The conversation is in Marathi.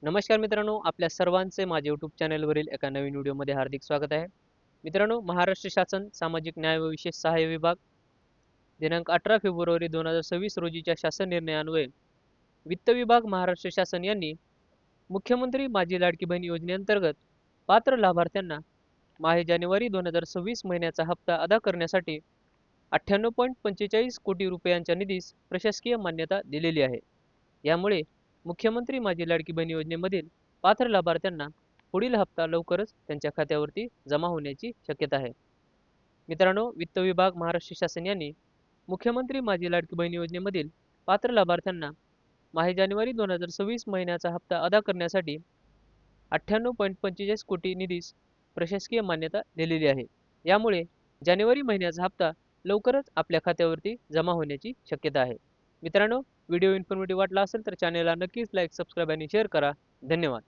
नमस्कार मित्रांनो, आपल्या सर्वांचे माझ्या यूट्यूब चॅनलवरील एका नवीन व्हिडिओमध्ये हार्दिक स्वागत आहे. मित्रांनो, महाराष्ट्र शासन सामाजिक न्याय व विशेष सहाय्य विभाग दिनांक 18 फेब्रुवारी 2026 रोजीच्या शासन निर्णयान्वये वित्त विभाग महाराष्ट्र शासन यांनी मुख्यमंत्री माझी लाडकी बहीण योजनेअंतर्गत पात्र लाभार्थ्यांना माहे जानेवारी 2026 महिन्याचा हप्ता अदा करण्यासाठी 98.45 कोटी रुपयांच्या निधीस प्रशासकीय मान्यता दिलेली आहे. यामुळे मुख्यमंत्री माझी लाडकी बहीण योजनेमधील पात्र लाभार्थ्यांना पुढील हप्ता लवकरच त्यांच्या खात्यावरती जमा होण्याची शक्यता आहे. मित्रांनो, वित्त विभाग महाराष्ट्र शासन यांनी मुख्यमंत्री माझी लाडकी बहीण योजनेमधील पात्र लाभार्थ्यांना माहे जानेवारी 2026 महिन्याचा हप्ता अदा करण्यासाठी 98.45 कोटी निधीस प्रशासकीय मान्यता दिलेली आहे. यामुळे जानेवारी महिन्याचा हप्ता लवकरच आपल्या खात्यावरती जमा होण्याची शक्यता आहे. मित्रांनो, व्हिडिओ इन्फॉर्मेटिव्ह वाटला असेल तर चॅनलला नक्कीच लाईक, सबस्क्राईब आणि शेअर करा. धन्यवाद.